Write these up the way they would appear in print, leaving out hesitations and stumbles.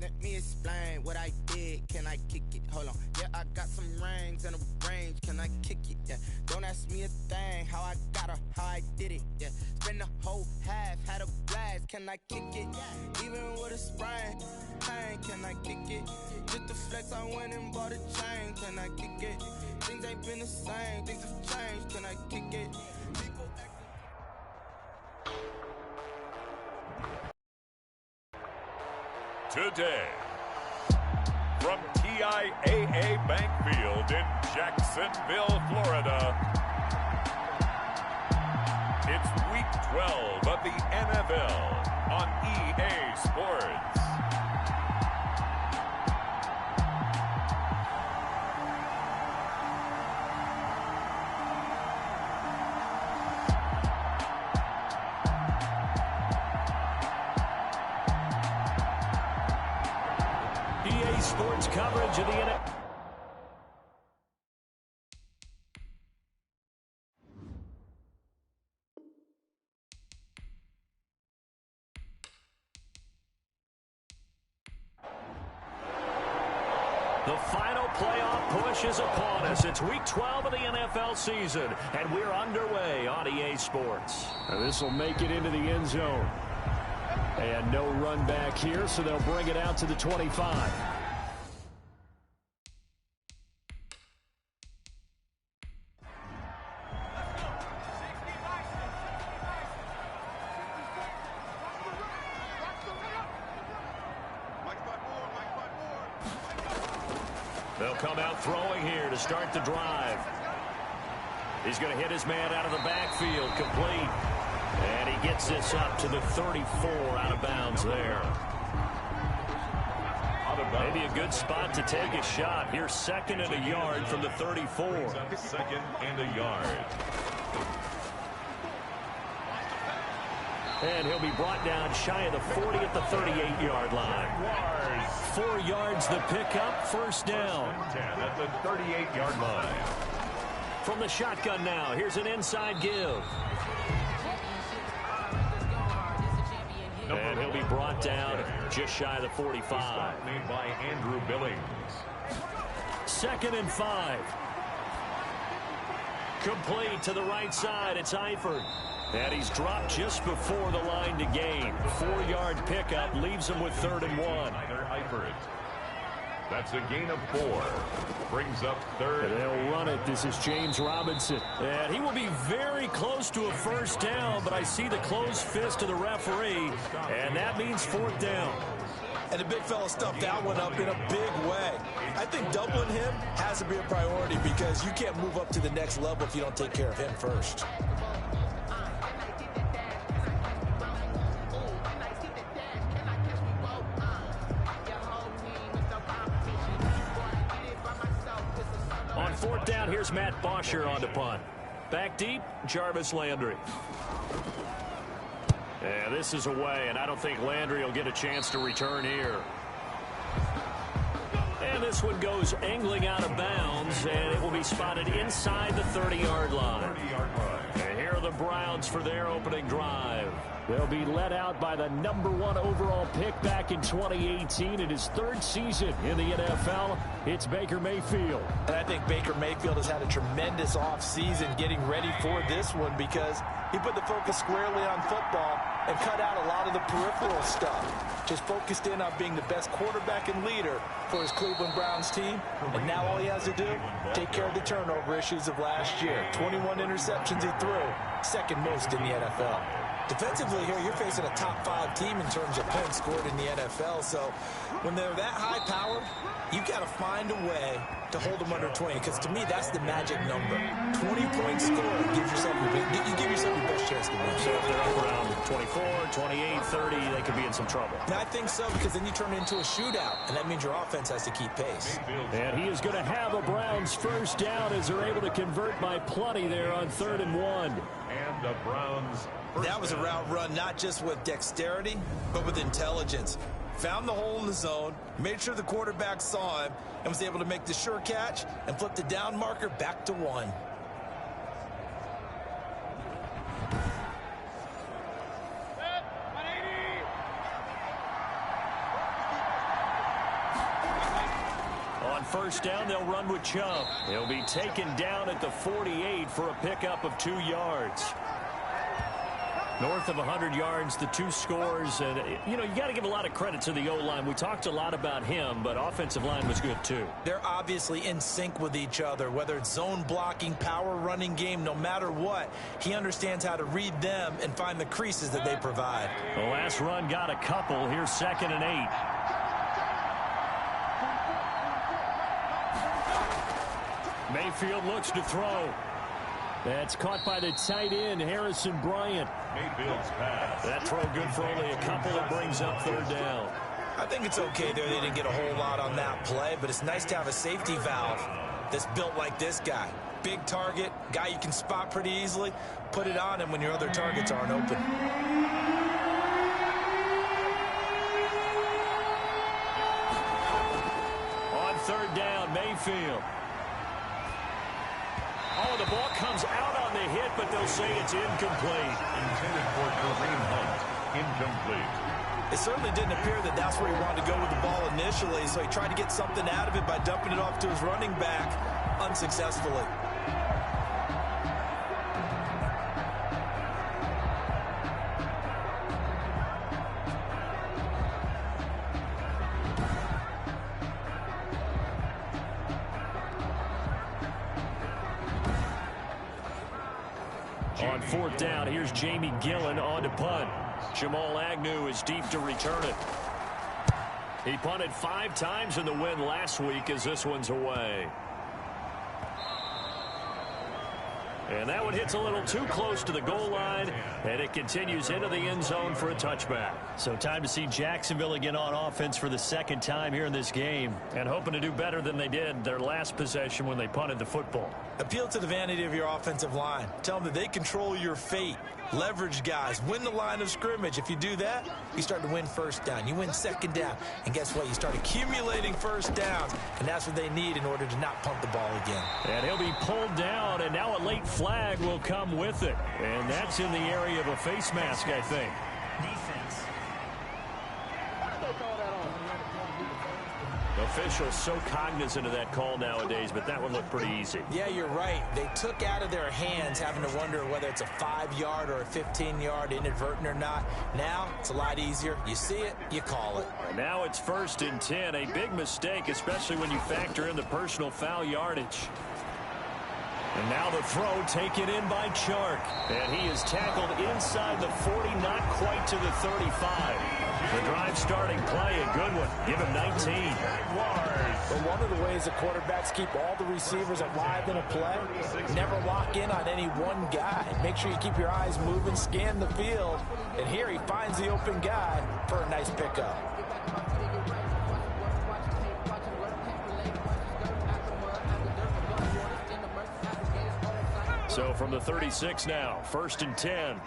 Let me explain what I did. Can I kick it? Hold on. Yeah, I got some rings and a range. Can I kick it? Yeah. Don't ask me a thing. How I got her, how I did it. Yeah. Spend the whole half, had a blast. Can I kick it? Even with a sprain, pain. Can I kick it? Just the flex, I went and bought a chain. Can I kick it? Things ain't been the same. Things have changed. Can I kick it? People Today, from TIAA Bank Field in Jacksonville, Florida, it's Week 12 of the NFL on EA Sports. EA Sports coverage of the NFL. The final playoff push is upon us. It's Week 12 of the NFL season, and we're underway on EA Sports. This will make it into the end zone. And no run back here, so they'll bring it out to the 25. They'll come out throwing here to start the drive. He's going to hit his man out of the backfield, complete. And he gets this up to the 34 out of bounds there. Maybe a good spot to take a shot. Here's 2nd and a yard from the 34. 2nd and a yard. And he'll be brought down shy of the 40 at the 38-yard line. 4 yards the pickup, first down. 10 at the 38-yard line. From the shotgun now, here's an inside give. And he'll be brought down just shy of the 45. Made by Andrew Billings. 2nd and 5. Complete to the right side. It's Eifert. And he's dropped just before the line to gain. 4-yard pickup leaves him with 3rd and 1. Eifert. That's a gain of 4. Brings up 3rd. And they'll run it. This is James Robinson. And he will be very close to a first down, but I see the closed fist of the referee, and that means 4th down. And the big fella stuffed that one up in a big way. I think doubling him has to be a priority because you can't move up to the next level if you don't take care of him first. On 4th down, here's Matt Bosher on the punt. Back deep, Jarvis Landry. Yeah, this is away, and I don't think Landry will get a chance to return here. And this one goes angling out of bounds, and it will be spotted inside the 30-yard line. And here are the Browns for their opening drive. They'll be led out by the #1 overall pick back in 2018 in his 3rd season in the NFL. It's Baker Mayfield. And I think Baker Mayfield has had a tremendous offseason getting ready for this one because he put the focus squarely on football and cut out a lot of the peripheral stuff. Just focused in on being the best quarterback and leader for his Cleveland Browns team. And now all he has to do, take care of the turnover issues of last year. 21 interceptions he threw, 2nd most in the NFL. Defensively here, you're facing a top 5 team in terms of points scored in the NFL. So when they're that high powered, you've got to find a way to hold them under 20. Because to me, that's the magic number. 20 points scored gives yourself you give yourself your best chance to win. So if they're up around 24, 28, 30, they could be in some trouble. And I think so, because then you turn it into a shootout, and that means your offense has to keep pace. And he is going to have a Browns first down as they're able to convert by plenty there on 3rd and 1. And the Browns. That was a route run not just with dexterity, but with intelligence. Found the hole in the zone, made sure the quarterback saw him, and was able to make the sure catch and flip the down marker back to 1. first down. They'll run with Chubb. He'll be taken down at the 48 for a pickup of 2 yards. North of 100 yards, the 2 scores. And, you know, you got to give a lot of credit to the O-line. We talked a lot about him, but offensive line was good too. They're obviously in sync with each other, whether it's zone blocking, power running game, no matter what. He understands how to read them and find the creases that they provide. The last run got a couple. Here's 2nd and 8. Mayfield looks to throw. That's caught by the tight end, Harrison Bryant. Mayfield's pass. That throw good for only a couple. It brings up 3rd down. I think it's okay there. They didn't get a whole lot on that play, but it's nice to have a safety valve that's built like this guy. Big target, guy you can spot pretty easily. Put it on him when your other targets aren't open. On 3rd down, Mayfield. Oh, the ball comes out on the hit, but they'll say it's incomplete. Intended for Kareem Hunt. Incomplete. It certainly didn't appear that that's where he wanted to go with the ball initially, so he tried to get something out of it by dumping it off to his running back unsuccessfully. On 4th down, here's Jamie Gillen on to punt. Jamal Agnew is deep to return it. He punted 5 times in the win last week as this one's away. And that one hits a little too close to the goal line, and it continues into the end zone for a touchback. So time to see Jacksonville again on offense for the 2nd time here in this game, and hoping to do better than they did their last possession when they punted the football. Appeal to the vanity of your offensive line. Tell them that they control your fate. Leverage guys. Win the line of scrimmage. If you do that, you start to win 1st down. You win 2nd down. And guess what? You start accumulating 1st downs. And that's what they need in order to not punt the ball again. And he'll be pulled down, and now a late flag will come with it. And that's in the area of a face mask, I think. Defense. Officials so cognizant of that call nowadays, but that one looked pretty easy. Yeah, you're right. They took out of their hands having to wonder whether it's a 5-yard or a 15-yard, inadvertent or not. Now, it's a lot easier. You see it, you call it. And now it's 1st and 10, a big mistake, especially when you factor in the personal foul yardage. And now the throw taken in by Chark. And he is tackled inside the 40, not quite to the 35. The drive starting play, a good one. Give him 19. But one of the ways the quarterbacks keep all the receivers alive in a play, never lock in on any one guy. Make sure you keep your eyes moving, scan the field. And here he finds the open guy for a nice pickup. So from the 36 now, 1st and 10.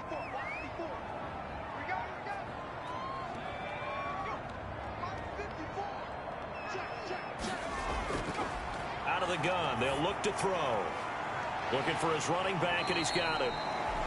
Out of the gun, they'll look to throw. Looking for his running back, and he's got it.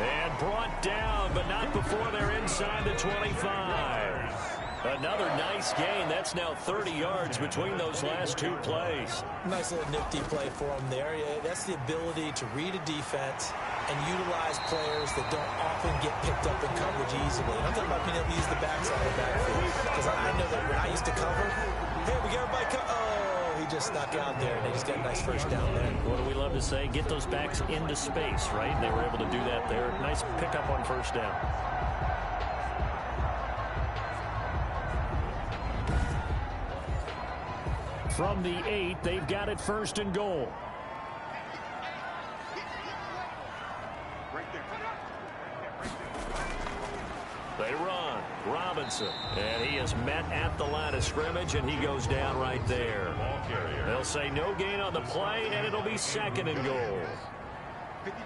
And brought down, but not before they're inside the 25. Another nice gain. That's now 30 yards between those last 2 plays. Nice little nifty play for him there. Yeah, that's the ability to read a defense and utilize players that don't often get picked up in coverage easily. And I'm talking about being able to use the backside of the backfield. Because I know that when I used to cover, hey, we got everybody he just snuck out there, and they just got a nice 1st down there. What do we love to say? Get those backs into space, right? They were able to do that there. Nice pickup on 1st down. From the 8, they've got it 1st and goal. They run. Robinson. And he is met at the line of scrimmage, and he goes down right there. They'll say no gain on the play, and it'll be 2nd and goal.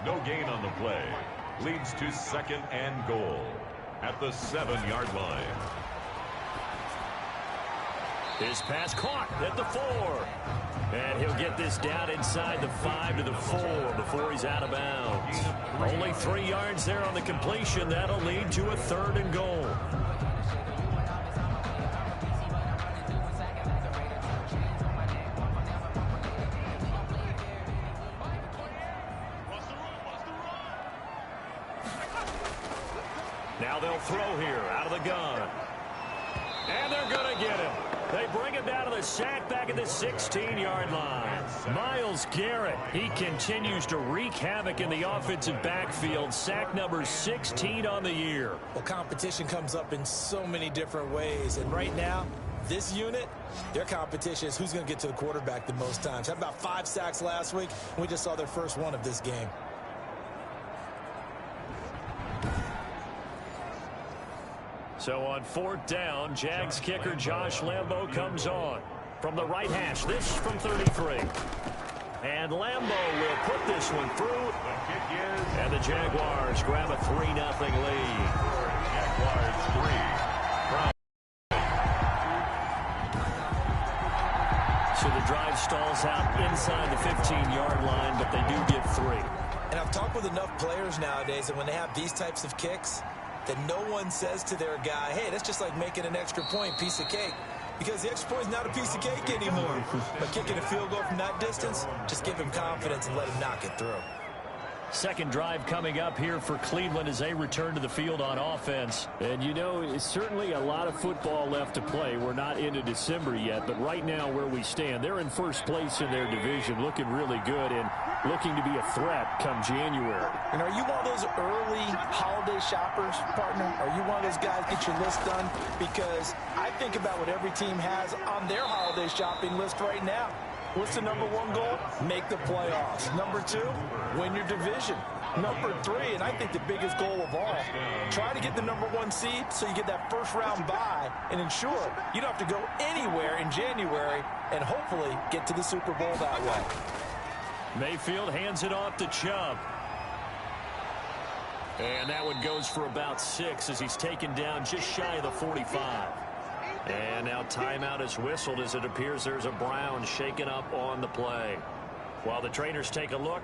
No gain on the play. Leads to 2nd and goal at the 7-yard line. His pass caught at the 4. And he'll get this down inside the 5 to the 4 before he's out of bounds. Only 3 yards there on the completion. That'll lead to a 3rd and goal. Now they'll throw here out of the gun. And they're going to get him. They bring him down to the sack back at the 16-yard line. Myles Garrett, he continues to wreak havoc in the offensive backfield. Sack number 16 on the year. Well, competition comes up in so many different ways. And right now, this unit, their competition is who's going to get to the quarterback the most times. Had about 5 sacks last week. We just saw their first one of this game. So on 4th down, Jags kicker Josh Lambo comes on. From the right hash, this from 33. And Lambo will put this one through. And the Jaguars grab a 3-0 lead. Jaguars 3. So the drive stalls out inside the 15-yard line, but they do get 3. And I've talked with enough players nowadays that when they have these types of kicks, that no one says to their guy, hey, that's just like making an extra point, piece of cake. Because the extra point is not a piece of cake anymore. But kicking a field goal from that distance, just give him confidence and let him knock it through. Second drive coming up here for Cleveland as they return to the field on offense. And, you know, it's certainly a lot of football left to play. We're not into December yet, but right now where we stand, they're in first place in their division, looking really good and looking to be a threat come January. And are you one of those early holiday shoppers, partner? Are you one of those guys get your list done? Because I think about what every team has on their holiday shopping list right now. What's the number 1 goal? Make the playoffs. Number 2, win your division. Number 3, and I think the biggest goal of all, try to get the number 1 seed so you get that first-round bye and ensure you don't have to go anywhere in January and hopefully get to the Super Bowl that way. Mayfield hands it off to Chubb. And that one goes for about 6 as he's taken down just shy of the 45. And now timeout is whistled as it appears there's a Brown shaken up on the play. While the trainers take a look,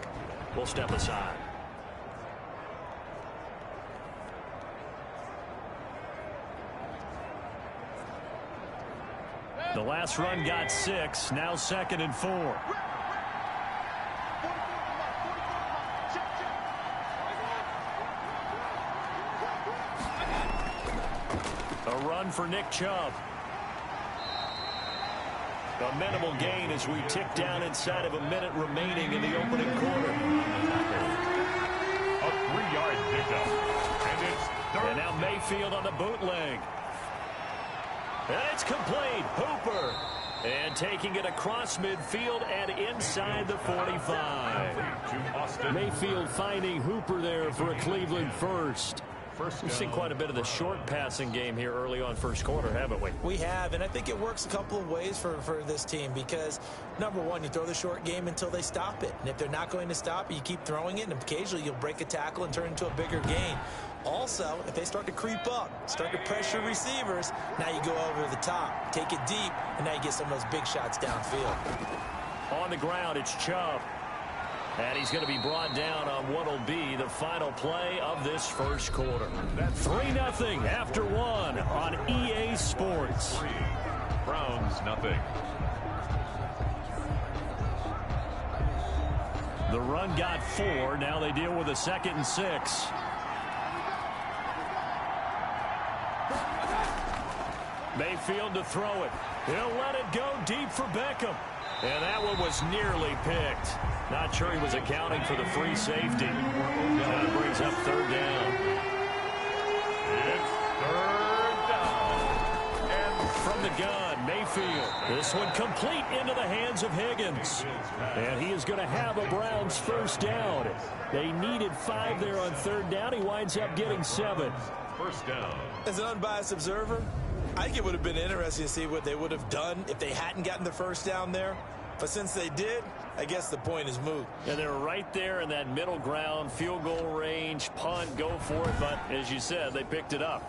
we'll step aside. The last run got 6, now 2nd and 4. A run for Nick Chubb. A minimal gain as we tick down inside of a minute remaining in the opening quarter. A 3-yard pickup. And it's third. And now Mayfield on the bootleg. And it's complete. Hooper. And taking it across midfield and inside the 45. Mayfield finding Hooper there for a Cleveland first. We've seen quite a bit of the short passing game here early on first quarter, haven't we? We have, and I think it works a couple of ways for this team because, number 1, you throw the short game until they stop it. And if they're not going to stop it, you keep throwing it, and occasionally you'll break a tackle and turn it into a bigger gain. Also, if they start to creep up, start to pressure receivers, now you go over the top, take it deep, and now you get some of those big shots downfield. On the ground, it's Chubb. And he's going to be brought down on what will be the final play of this first quarter. 3-0 after 1 on EA Sports. 3. Browns nothing. The run got 4. Now they deal with a 2nd and 6. Mayfield to throw it. He'll let it go deep for Beckham. And that one was nearly picked. Not sure he was accounting for the free safety. That brings up 3rd down. It's 3rd down. And from the gun, Mayfield. This one complete into the hands of Higgins. And he is going to have a Browns first down. They needed 5 there on 3rd down. He winds up getting 7. First down. As an unbiased observer, I think it would have been interesting to see what they would have done if they hadn't gotten the first down there. But since they did, I guess the point is moot. And they're right there in that middle ground, field goal range, punt, go for it. But as you said, they picked it up.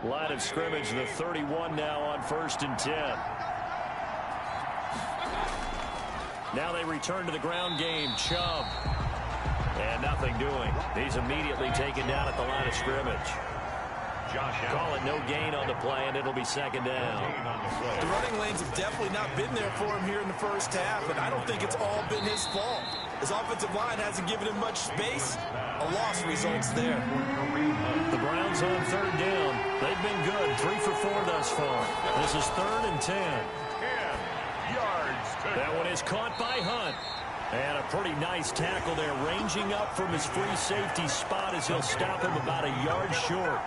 Line of scrimmage, the 31 now on 1st and 10. Now they return to the ground game. Chubb. And nothing doing. He's immediately taken down at the line of scrimmage. Call it no gain on the play, and it'll be 2nd down. The running lanes have definitely not been there for him here in the first half, and I don't think it's all been his fault. His offensive line hasn't given him much space. A loss results there. The Browns on third down. They've been good, 3 for 4 thus far. This is 3rd and 10. 10 yards. That one is caught by Hunt. And a pretty nice tackle there, ranging up from his free safety spot as he'll stop him about a yard short.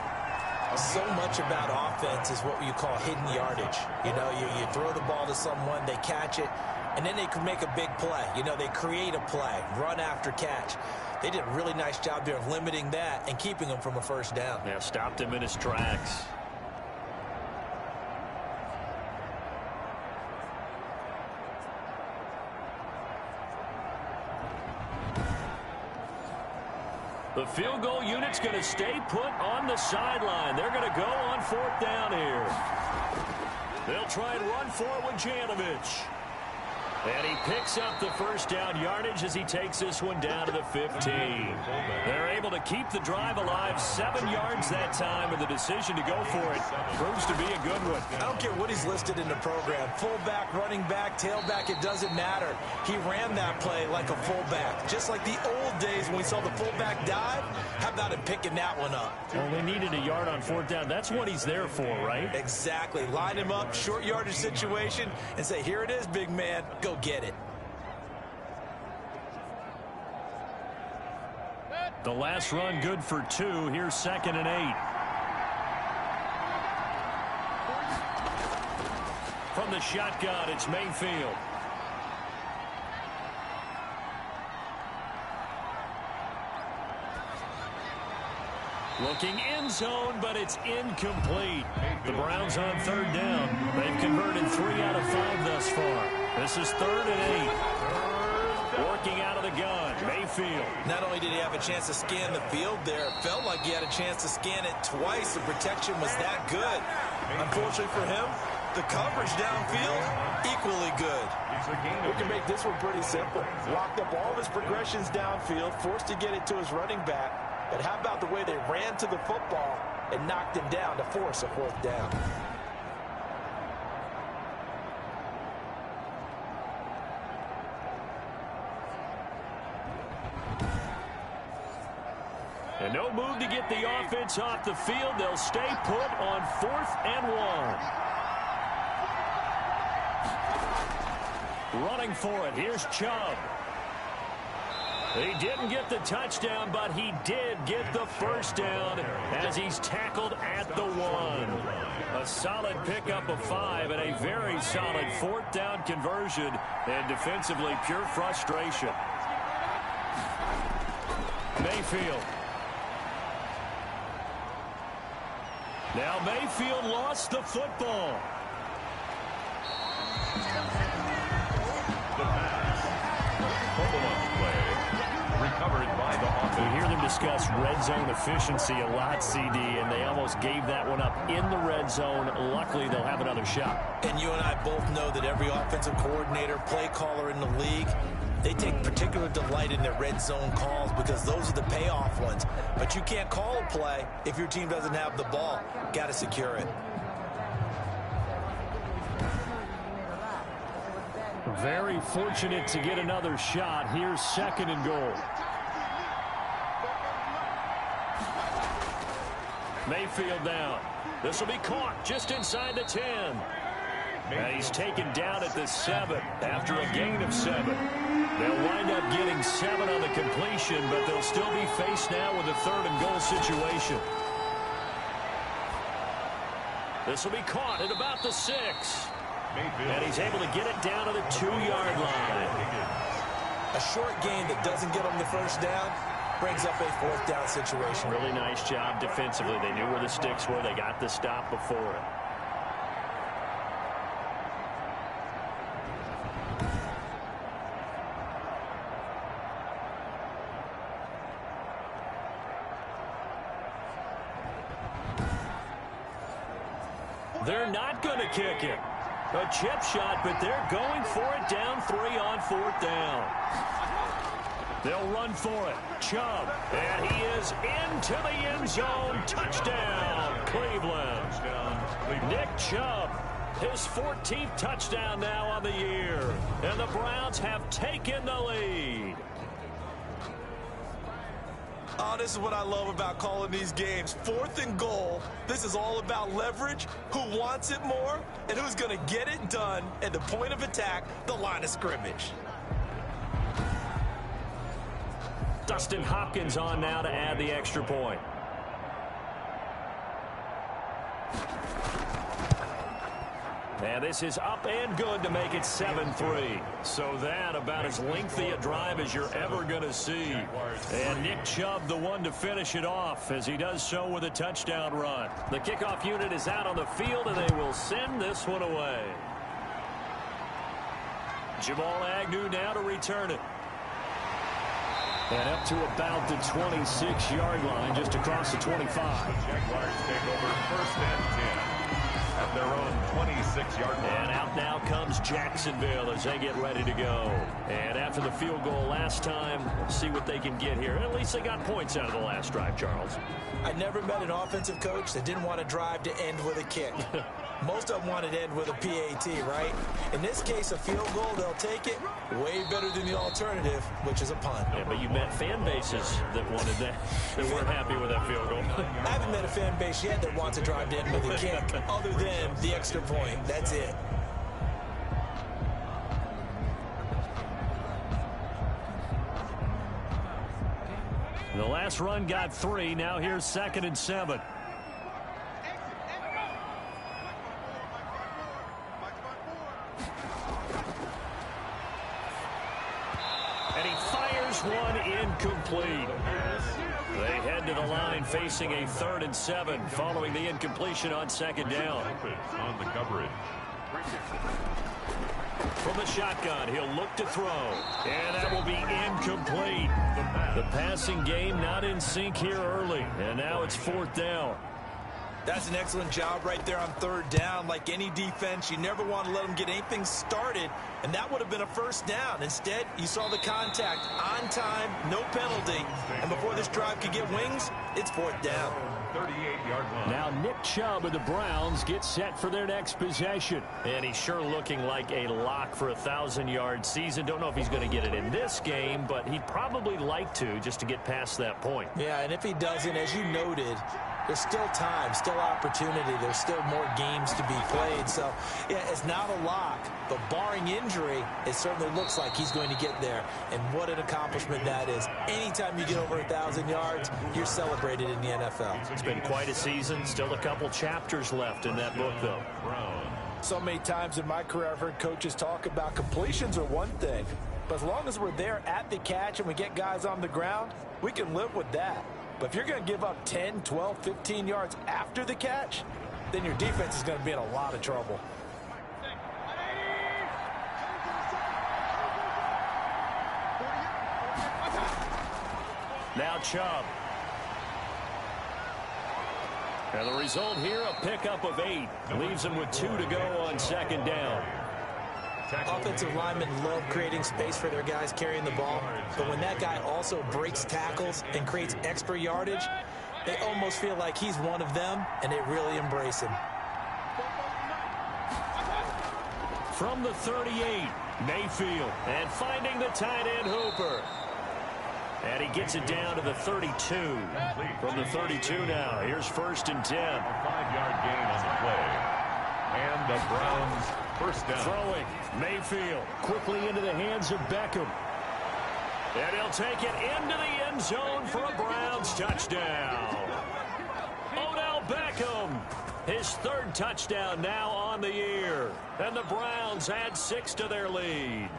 So much about offense is what you call hidden yardage. You know, you throw the ball to someone, they catch it, and then they can make a big play. You know, they create a play, run after catch. They did a really nice job there of limiting that and keeping him from a first down. Yeah, stopped him in his tracks. The field goal unit's going to stay put on the sideline. They're going to go on 4th down here. They'll try and run for it with Janovich. And he picks up the first down yardage as he takes this one down to the 15. They're able to keep the drive alive, 7 yards that time, and the decision to go for it proves to be a good one. I don't care what he's listed in the program. Fullback, running back, tailback, it doesn't matter. He ran that play like a fullback. Just like the old days when we saw the fullback dive. How about him picking that one up? Well, they needed a yard on 4th down. That's what he's there for, right? Exactly. Line him up, short yardage situation, and say, here it is, big man. Go get it. The last run good for 2. Here's 2nd and 8. From the shotgun, it's Mayfield. Looking end zone, but it's incomplete. The Browns on 3rd down. They've converted 3 out of 5 thus far. This is 3rd and 8. Working out of the gun, Mayfield. Not only did he have a chance to scan the field there, it felt like he had a chance to scan it twice. The protection was that good. Unfortunately for him, the coverage downfield, equally good. We can make this one pretty simple. Locked up all of his progressions downfield, forced to get it to his running back. But how about the way they ran to the football and knocked him down to force a 4th down? And no move to get the offense off the field. They'll stay put on 4th and 1. Running for it. Here's Chubb. He didn't get the touchdown, but he did get the first down as he's tackled at the 1. A solid pickup of 5 and a very solid 4th down conversion, and defensively pure frustration. Mayfield. Now Mayfield lost the football. The pass. Fumble on the play. Recovered by the offense. We hear them discuss red zone efficiency a lot, CD, and they almost gave that one up in the red zone. Luckily, they'll have another shot. And you and I both know that every offensive coordinator, play caller in the league, they take particular delight in their red zone calls because those are the payoff ones. But you can't call a play if your team doesn't have the ball. Got to secure it. Very fortunate to get another shot. Here's 2nd and goal. Mayfield down. This will be caught just inside the 10. And he's taken down at the 7 after a gain of 7. They'll wind up getting 7 on the completion, but they'll still be faced now with a 3rd and goal situation. This will be caught at about the 6. And he's able to get it down to the 2-yard line. A short gain that doesn't get him the first down brings up a 4th down situation. Really nice job defensively. They knew where the sticks were. They got the stop before it. They're not going to kick it. A chip shot, but they're going for it down 3 on 4th down. They'll run for it. Chubb, and he is into the end zone. Touchdown, Cleveland. Nick Chubb His 14th touchdown now on the year. And the Browns have taken the lead. Oh, this is what I love about calling these games. 4th and goal. This is all about leverage, who wants it more, and who's going to get it done at the point of attack, the line of scrimmage. Dustin Hopkins on now to add the extra point. And this is up and good to make it 7-3. So that about as lengthy a drive as you're ever going to see. And Nick Chubb, the one to finish it off, as he does so with a touchdown run. The kickoff unit is out on the field, and they will send this one away. Jamal Agnew now to return it. And up to about the 26-yard line, just across the 25. The Jaguars take over 1st and 10. At their own 26-yard line. And out now comes Jacksonville as they get ready to go. And after the field goal last time, let's see what they can get here. At least they got points out of the last drive, Charles. I never met an offensive coach that didn't want to drive to end with a kick. Most of them wanted to end with a PAT, right? In this case, a field goal, they'll take it. Way better than the alternative, which is a punt. Yeah, but you met fan bases that wanted that, that weren't happy with that field goal. I haven't met a fan base yet that wants to drive to end with a kick, other than the extra point. That's it. The last run got 3. Now here's 2nd and 7. And he fires one incomplete. They head to the line facing a 3rd and 7 following the incompletion on 2nd down. On the coverage. From the shotgun, he'll look to throw. And that will be incomplete. The passing game not in sync here early. And now it's 4th down. That's an excellent job right there on 3rd down. Like any defense, you never want to let them get anything started, and that would have been a 1st down. Instead, you saw the contact on time, no penalty, and before this drive could get wings, it's 4th down. 38-yard line. Now Nick Chubb of the Browns gets set for their next possession. And he's sure looking like a lock for a 1,000-yard season. Don't know if he's going to get it in this game, but he'd probably like to just to get past that point. Yeah, and if he doesn't, as you noted, there's still time, still opportunity. There's still more games to be played. So, yeah, it's not a lock, but barring injury, it certainly looks like he's going to get there. And what an accomplishment that is. Anytime you get over 1,000 yards, you're celebrated in the NFL. It's been quite a season. Still a couple chapters left in that book, though. So many times in my career, I've heard coaches talk about completions are one thing. But as long as we're there at the catch and we get guys on the ground, we can live with that. But if you're going to give up 10, 12, 15 yards after the catch, then your defense is going to be in a lot of trouble. Now Chubb. And the result here, a pickup of 8. Leaves him with 2 to go on 2nd down. Offensive linemen love creating space for their guys carrying the ball, but when that guy also breaks tackles and creates extra yardage, they almost feel like he's one of them, and they really embrace him. From the 38, Mayfield, and finding the tight end Hooper. And he gets it down to the 32. From the 32 now, here's 1st and 10. A 5-yard gain on the play. And the Browns 1st down. Throwing, Mayfield quickly into the hands of Beckham. And he'll take it into the end zone for a Browns touchdown. Odell Beckham, his 3rd touchdown now on the year. And the Browns add 6 to their lead.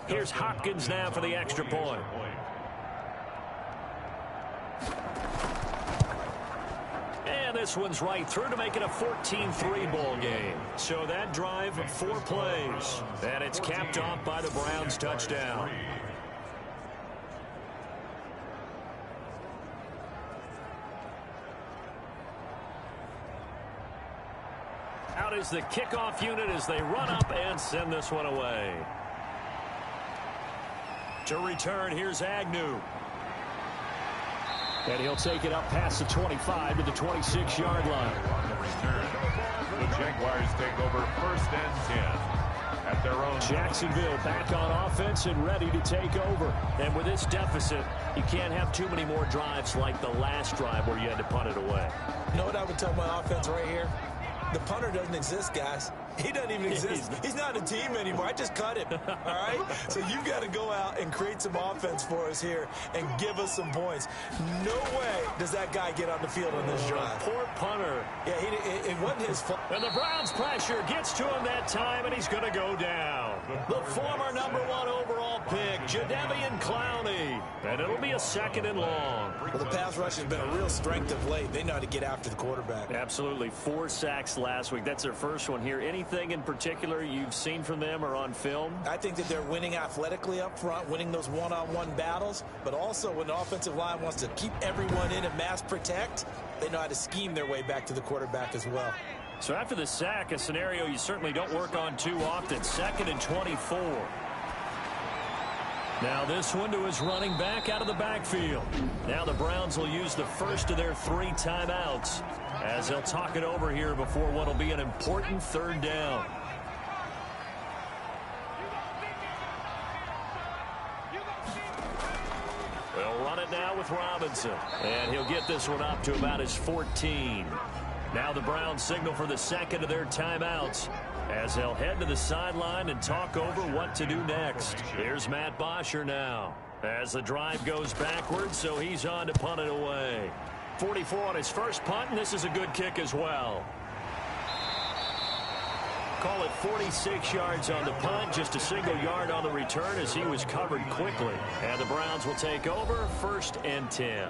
Here's Hopkins now for the extra point. And this one's right through to make it a 14-3 ball game. So that drive, 4 plays. And it's capped off by the Browns touchdown. out is the kickoff unit as they run up and send this one away. To return, here's Agnew. And he'll take it up past the 25 to the 26-yard line. On the return, the Jaguars take over 1st and 10 at their own. Jacksonville back on offense and ready to take over. And with this deficit, you can't have too many more drives like the last drive where you had to punt it away. You know what I would tell my offense right here? The punter doesn't exist, guys. He doesn't even exist. He's not a team anymore. I just cut him, all right? So you've got to go out and create some offense for us here and give us some points. No way does that guy get on the field on this drive. Poor punter. Yeah, it wasn't his fault. And the Browns pressure gets to him that time, and he's going to go down. The former #1 overall pick, Jadeveon Clowney. And it'll be a 2nd and long. Well, the pass rush has been a real strength of late. They know how to get after the quarterback. Absolutely. 4 sacks last week. That's their first one here. Anything in particular you've seen from them or on film? I think that they're winning athletically up front, winning those one-on-one battles, but also when the offensive line wants to keep everyone in and mass protect, they know how to scheme their way back to the quarterback as well. So after the sack, a scenario you certainly don't work on too often. 2nd and 24. Now this one to his running back out of the backfield. Now the Browns will use the first of their 3 timeouts as they'll talk it over here before what will be an important 3rd down. They'll run it now with Robinson. And he'll get this one up to about his 14. Now the Browns signal for the 2nd of their timeouts as they'll head to the sideline and talk over what to do next. Here's Matt Bosher now as the drive goes backwards, so he's on to punt it away. 44 on his first punt, and this is a good kick as well. Call it 46 yards on the punt, just a single yard on the return as he was covered quickly. And the Browns will take over 1st and 10.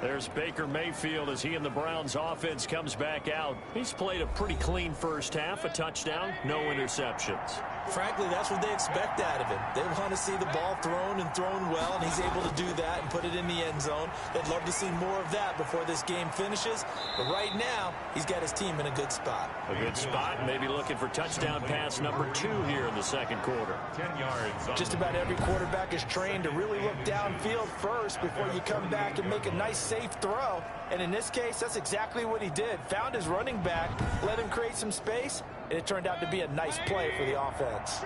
There's Baker Mayfield as he and the Browns offense comes back out. He's played a pretty clean first half, a touchdown, no interceptions. Frankly, that's what they expect out of him. They want to see the ball thrown and thrown well, and he's able to do that and put it in the end zone. They'd love to see more of that before this game finishes. But right now, he's got his team in a good spot. A good spot, and maybe looking for touchdown pass number 2 here in the 2nd quarter. 10 yards. Just about every quarterback is trained to really look downfield first before you come back and make a nice, safe throw. And in this case, that's exactly what he did. Found his running back, let him create some space, and it turned out to be a nice play for the offense.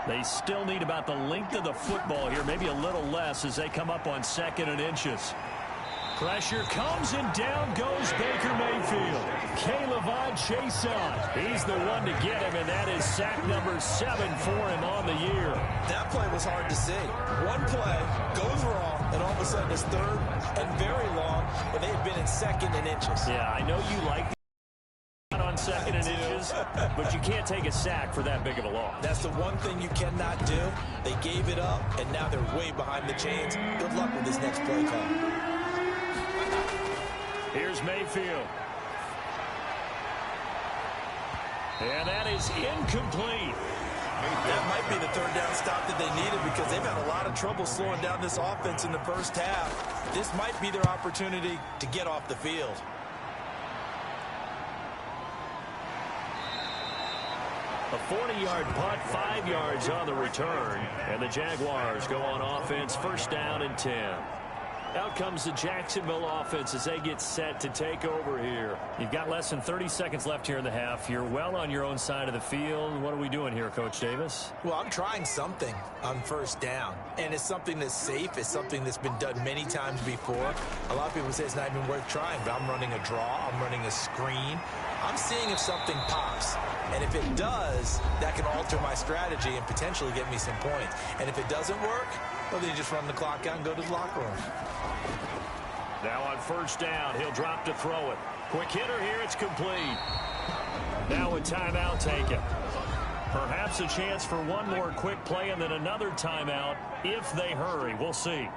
They still need about the length of the football here, maybe a little less as they come up on 2nd and inches. Pressure comes, and down goes Baker Mayfield. K'Lavon Chaisson, he's the one to get him, and that is sack number 7 for him on the year. That play was hard to see. One play goes wrong, and all of a sudden it's 3rd and very long, but they had been in 2nd and inches. Yeah, I know you like on 2nd and inches, but you can't take a sack for that big of a loss. That's the one thing you cannot do. They gave it up, and now they're way behind the chains. Good luck with this next play call. Here's Mayfield. And that is incomplete. That might be the 3rd down stop that they needed because they've had a lot of trouble slowing down this offense in the first half. This might be their opportunity to get off the field. A 40-yard punt, 5 yards on the return. And the Jaguars go on offense, 1st down and 10. Out comes the Jacksonville offense as they get set to take over here. You've got less than 30 seconds left here in the half. You're well on your own side of the field. What are we doing here, Coach Davis? Well, I'm trying something on 1st down. And it's something that's safe. It's something that's been done many times before. A lot of people say it's not even worth trying, but I'm running a draw. I'm running a screen. I'm seeing if something pops. And if it does, that can alter my strategy and potentially get me some points. And if it doesn't work, well, then you just run the clock out and go to the locker room. Now on 1st down, he'll drop to throw it. Quick hitter here, it's complete. Now a timeout taken. Perhaps a chance for one more quick play and then another timeout if they hurry. We'll see.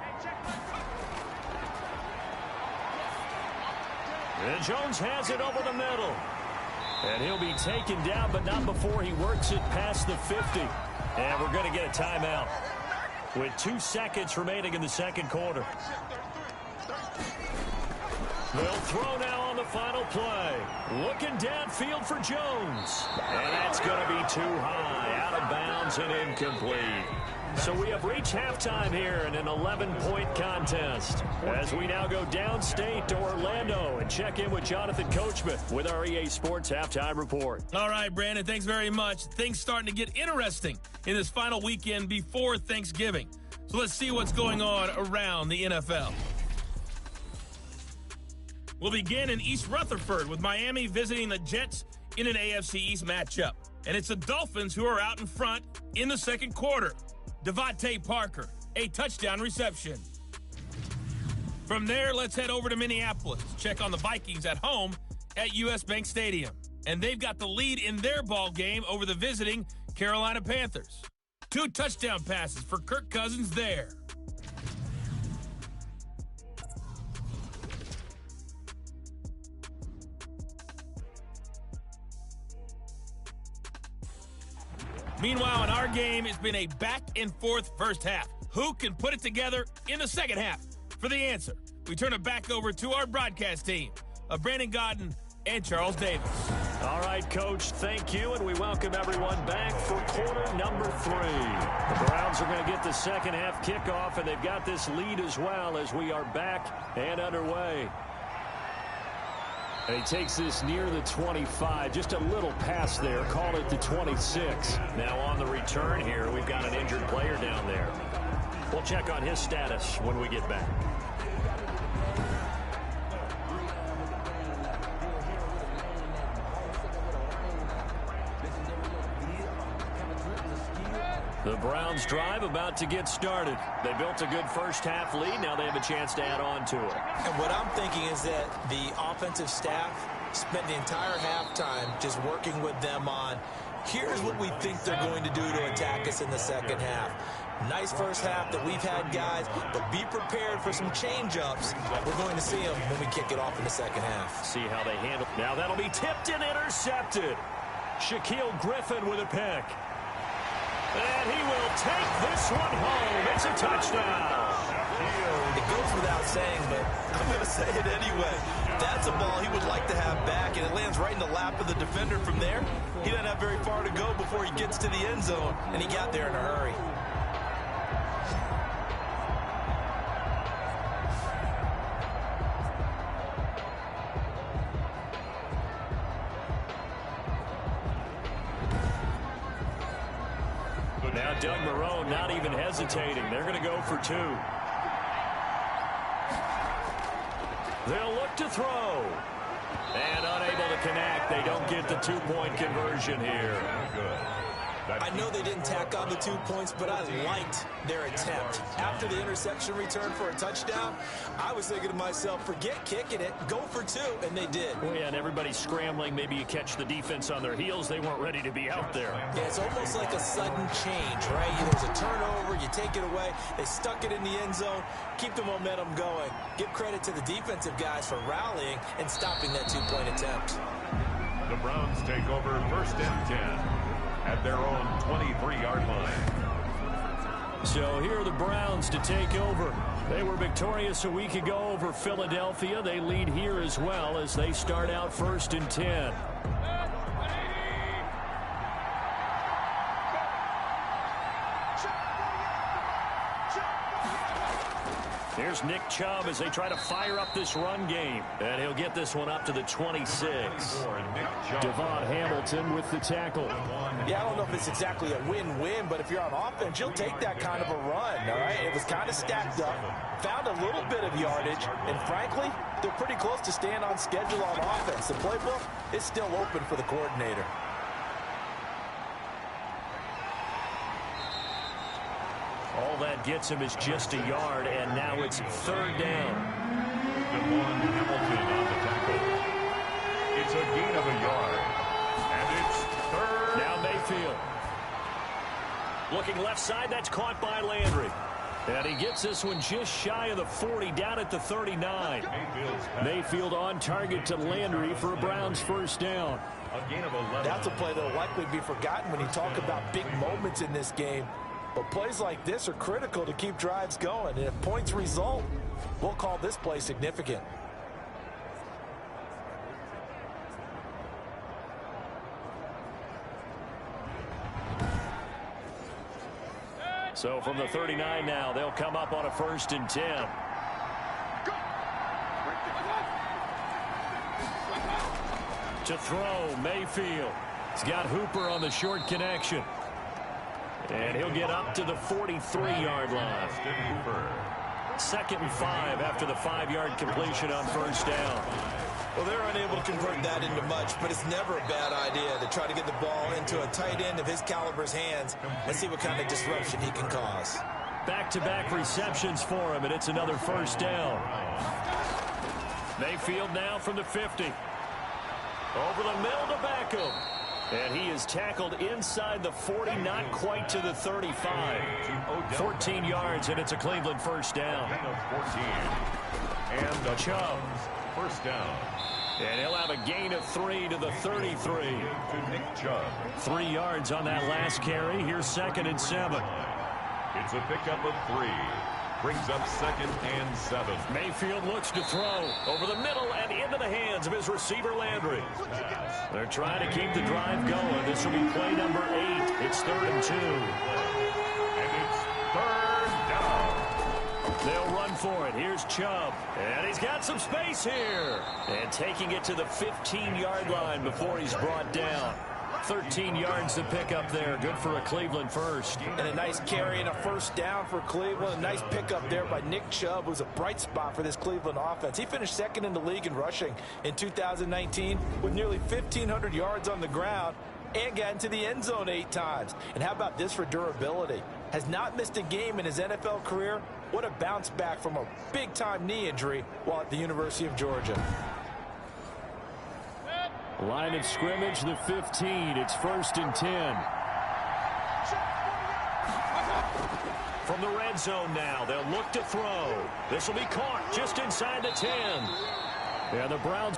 And Jones has it over the middle. And he'll be taken down, but not before he works it past the 50. And we're going to get a timeout with 2 seconds remaining in the 2nd quarter. They'll throw now on the final play. Looking downfield for Jones. And that's going to be too high. Out of bounds and incomplete. So we have reached halftime here in an 11-point contest. As we now go downstate to Orlando and check in with Jonathan Coachman with our EA Sports Halftime Report. All right, Brandon, thanks very much. Things starting to get interesting in this final weekend before Thanksgiving. So let's see what's going on around the NFL. We'll begin in East Rutherford with Miami visiting the Jets in an AFC East matchup. And it's the Dolphins who are out in front in the second quarter. Devontae Parker, a touchdown reception. From there, let's head over to Minneapolis. Check on the Vikings at home at US Bank Stadium. And they've got the lead in their ball game over the visiting Carolina Panthers. 2 touchdown passes for Kirk Cousins there. Meanwhile, in our game, it's been a back-and-forth first half. Who can put it together in the second half? For the answer, we turn it back over to our broadcast team of Brandon Godden and Charles Davis. All right, Coach, thank you, and we welcome everyone back for quarter number 3. The Browns are going to get the second half kickoff, and they've got this lead as well as we are back and underway. And he takes this near the 25, just a little pass there, call it the 26. Now on the return here, we've got an injured player down there. We'll check on his status when we get back. The Browns drive about to get started. They built a good first half lead. Now they have a chance to add on to it. And what I'm thinking is that the offensive staff spent the entire halftime just working with them on, here's what we think they're going to do to attack us in the second half. Nice first half that we've had, guys, but be prepared for some change-ups. We're going to see them when we kick it off in the second half. See how they handle. Now that'll be tipped and intercepted. Shaquille Griffin with a pick. And he will take this one home. It's a touchdown. It goes without saying, but I'm going to say it anyway. That's a ball he would like to have back, and it lands right in the lap of the defender from there. He doesn't have very far to go before he gets to the end zone, and he got there in a hurry. Now Doug Marrone not even hesitating. They're going to go for 2. They'll look to throw. And unable to connect. They don't get the 2-point conversion here. Good. I know they didn't tack on the 2 points, but I liked their attempt. After the interception return for a touchdown, I was thinking to myself, forget kicking it, go for 2, and they did. Well, yeah, and everybody's scrambling. Maybe you catch the defense on their heels. They weren't ready to be out there. Yeah, it's almost like a sudden change, right? There's a turnover, you take it away, they stuck it in the end zone, keep the momentum going. Give credit to the defensive guys for rallying and stopping that 2-point attempt. The Browns take over 1st and 10. At their own 23-yard line. So here are the Browns to take over. They were victorious a week ago over Philadelphia. They lead here as well as they start out 1st and 10. Here's Nick Chubb as they try to fire up this run game. And he'll get this one up to the 26. Devon Hamilton with the tackle. Yeah, I don't know if it's exactly a win-win, but if you're on offense, you'll take that kind of a run, all right? It was kind of stacked up, found a little bit of yardage, and frankly, they're pretty close to staying on schedule on offense. The playbook is still open for the coordinator. All that gets him is just a yard, and now it's 3rd down. Devon Hamilton on the tackle. It's a gain of a yard. And it's 3rd. Now Mayfield. Looking left side, that's caught by Landry. And he gets this one just shy of the 40, down at the 39. Mayfield on target to Landry for a Browns 1st down. A gain of 11. That's a play that will likely be forgotten when you talk about big moments in this game. But plays like this are critical to keep drives going. And if points result, we'll call this play significant. So from the 39 now, they'll come up on a 1st and 10. To throw, Mayfield. He's got Hooper on the short connection. And he'll get up to the 43-yard line. 2nd and 5 after the 5-yard completion on 1st down. Well, they're unable to convert that into much, but it's never a bad idea to try to get the ball into a tight end of his caliber's hands and see what kind of disruption he can cause. Back-to-back receptions for him, and it's another 1st down. Mayfield now from the 50. Over the middle to Beckham. And he is tackled inside the 40, not quite to the 35. 14 yards, and it's a Cleveland 1st down. 14. And the Chubb. 1st down. And he'll have a gain of 3 to the 33. To Nick Chubb. 3 yards on that last carry. Here's 2nd and 7. It's a pickup of 3. Brings up 2nd and 7. Mayfield looks to throw over the middle and into the hands of his receiver Landry. They're trying to keep the drive going. This will be play number 8. It's 3rd and 2. And it's 3rd down. They'll run for it. Here's Chubb. And he's got some space here. And taking it to the 15-yard line before he's brought down. 13 yards to pick up there. Good for a Cleveland 1st. And a nice carry and a 1st down for Cleveland. A nice pickup there by Nick Chubb, who's a bright spot for this Cleveland offense. He finished 2nd in the league in rushing in 2019 with nearly 1,500 yards on the ground and got into the end zone 8 times. And how about this for durability? Has not missed a game in his NFL career. What a bounce back from a big-time knee injury while at the University of Georgia. Line of scrimmage, the 15. It's 1st and 10. From the red zone now, they'll look to throw. This will be caught just inside the 10. And the Browns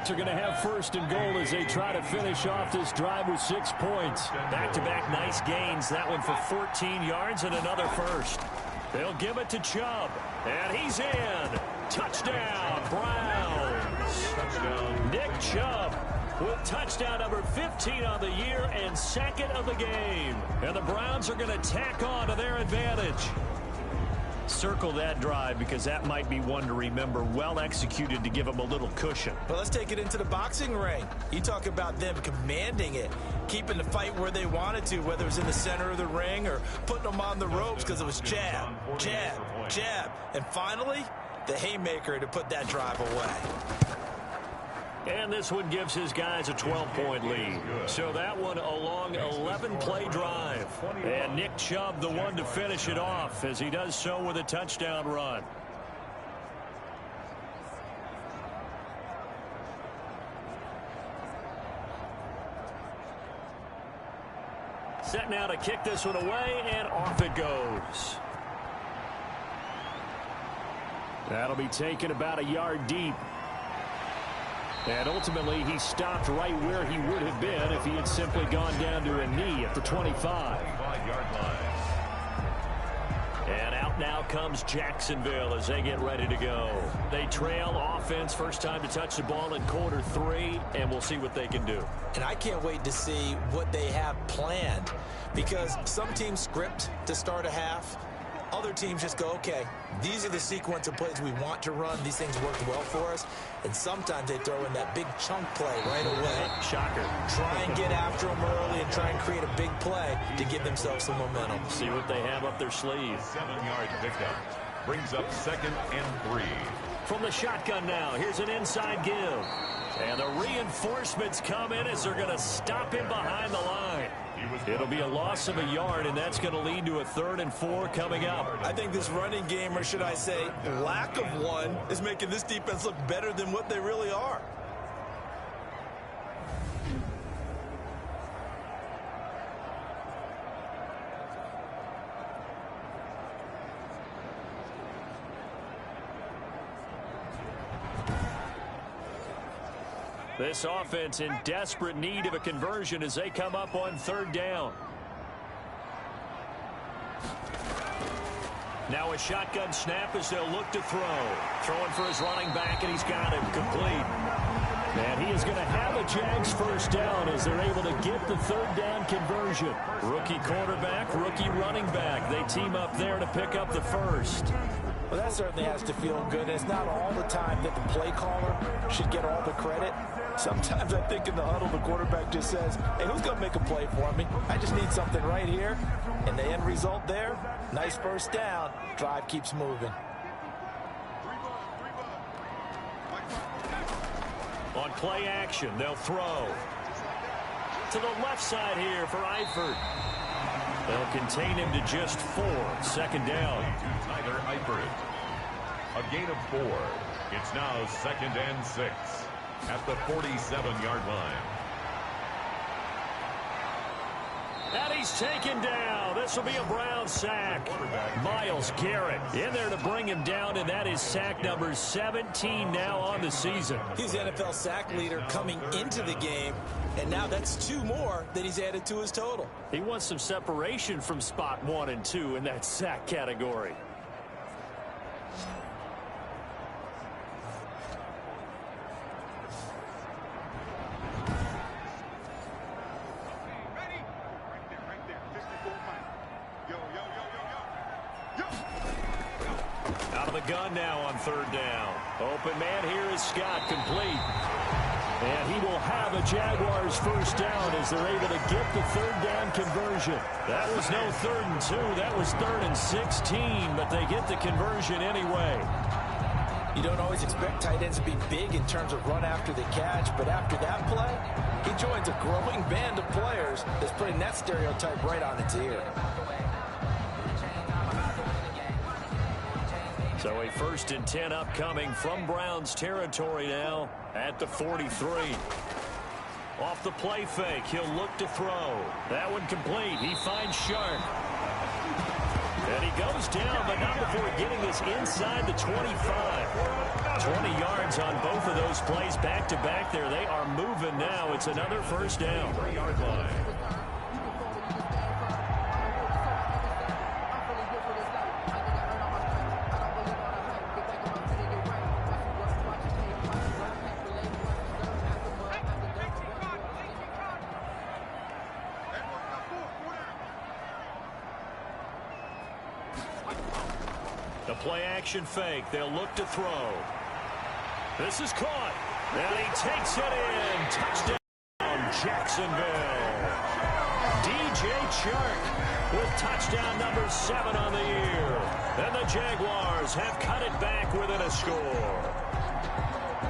are going to have 1st and goal as they try to finish off this drive with 6 points. Back-to-back nice gains. That one for 14 yards and another 1st. They'll give it to Chubb. And he's in. Touchdown, Browns. Touchdown. Nick Chubb with touchdown number 15 on the year and 2nd of the game. And the Browns are going to tack on to their advantage. Circle that drive because that might be one to remember. Well executed to give them a little cushion. Well, let's take it into the boxing ring. You talk about them commanding it, keeping the fight where they wanted to, whether it was in the center of the ring or putting them on the ropes because it was jab, jab, jab. And finally, the haymaker to put that drive away. And this one gives his guys a 12-point lead. So that one a long 11-play drive. And Nick Chubb the one to finish it off as he does so with a touchdown run. Set now to kick this one away, and off it goes. That'll be taken about a yard deep. And ultimately, he stopped right where he would have been if he had simply gone down to a knee at the 25. 5-yard line. And out now comes Jacksonville as they get ready to go. They trail offense, first time to touch the ball in quarter 3, and we'll see what they can do. And I can't wait to see what they have planned because some teams script to start a half. Other teams just go, okay, these are the sequence of plays we want to run. These things worked well for us. And sometimes they throw in that big chunk play right away. Shocker. Try and get after them early and try and create a big play to give themselves some momentum. See what they have up their sleeve. 7-yard pickup. Brings up 2nd and 3. From the shotgun now, here's an inside give. And the reinforcements come in as they're going to stop him behind the line. It'll be a loss of a yard, and that's going to lead to a 3rd and 4 coming up. I think this running game, or should I say lack of one, is making this defense look better than what they really are. This offense in desperate need of a conversion as they come up on 3rd down. Now a shotgun snap as they'll look to throw. Throwing for his running back, and he's got him complete. And he is going to have a Jags first down as they're able to get the third down conversion. Rookie quarterback, rookie running back. They team up there to pick up the first. Well, that certainly has to feel good. It's not all the time that the play caller should get all the credit. Sometimes I think in the huddle, the quarterback just says, hey, who's going to make a play for me? I just need something right here. And the end result there, nice first down. Drive keeps moving. On play action, they'll throw to the left side here for Eifert. They'll contain him to just 4. Second down. To Tyler Eifert. A gain of 4. It's now 2nd and 6 at the 47-yard line. And he's taken down. This will be a Brown sack. Myles Garrett in there to bring him down, and that is sack number 17 now on the season. He's the NFL sack leader coming into the game, and now that's 2 more that he's added to his total. He wants some separation from spot 1 and 2 in that sack category. Gun now on third down. Open man here is Scott, complete. And he will have a Jaguars first down as they're able to get the third down conversion. That was no 3rd and 2. That was 3rd and 16, but they get the conversion anyway. You don't always expect tight ends to be big in terms of run after the catch, but after that play, he joins a growing band of players that's putting that stereotype right on its ear. So a 1st and 10 upcoming from Browns territory now at the 43. Off the play fake, he'll look to throw. That one complete. He finds Sharp. And he goes down, but not before getting this inside the 25. 20 yards on both of those plays back-to-back there. They are moving now. It's another first down. 3-yard line. The play action fake. They'll look to throw. This is caught. And he takes it in. Touchdown, Jacksonville. DJ Chark with touchdown number 7 on the year. And the Jaguars have cut it back within a score.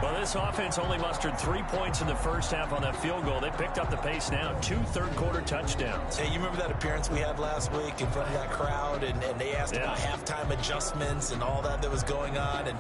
Well, this offense only mustered 3 points in the first half on that field goal. They picked up the pace now. 2 third-quarter touchdowns. Hey, you remember that appearance we had last week in front of that crowd, and they asked about halftime adjustments and all that was going on, and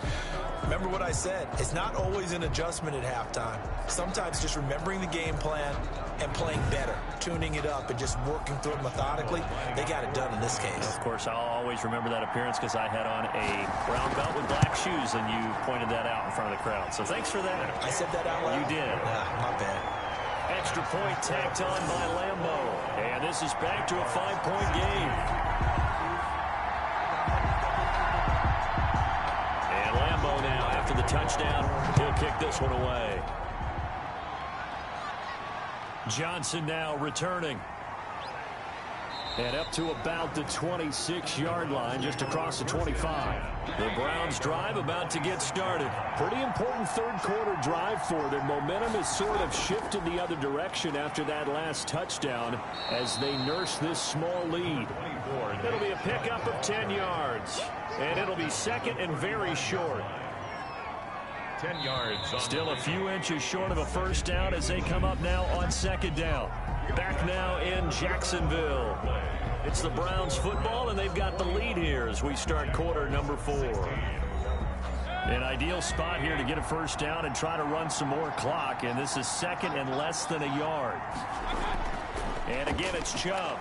remember what I said. It's not always an adjustment at halftime. Sometimes just remembering the game plan and playing better, tuning it up, and just working through it methodically. They got it done in this case. Of course, I'll always remember that appearance because I had on a brown belt with black shoes, and you pointed that out in front of the crowd. So thanks for that. I said that out loud? You did. My bad. Extra point tacked on by Lambeau. And this is back to a 5-point game. And Lambeau now, after the touchdown, he'll kick this one away. Johnson now returning. And up to about the 26-yard line, just across the 25. The Browns drive about to get started. Pretty important third-quarter drive for them. Momentum has sort of shifted the other direction after that last touchdown as they nurse this small lead. It'll be a pickup of 10 yards. And it'll be second and very short. 10 yards. Still a few inches short of a first down as they come up now on second down. Back now in Jacksonville. It's the Browns football, and they've got the lead here as we start quarter number 4. An ideal spot here to get a first down and try to run some more clock, and this is second and less than a yard. And again, it's Chubb.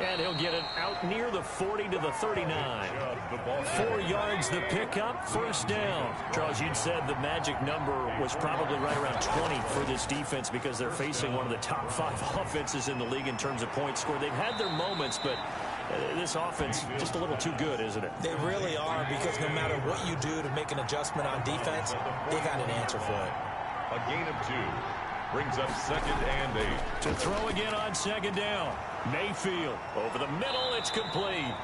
And he'll get it out near the 40 to the 39. 4 yards the pickup, first down. Charles, you'd said the magic number was probably right around 20 for this defense because they're facing one of the top 5 offenses in the league in terms of points scored. They've had their moments, but this offense just a little too good, isn't it? They really are, because no matter what you do to make an adjustment on defense, they got an answer for it. A gain of 2. Brings up 2nd and 8. To throw again on 2nd down. Mayfield over the middle. It's complete.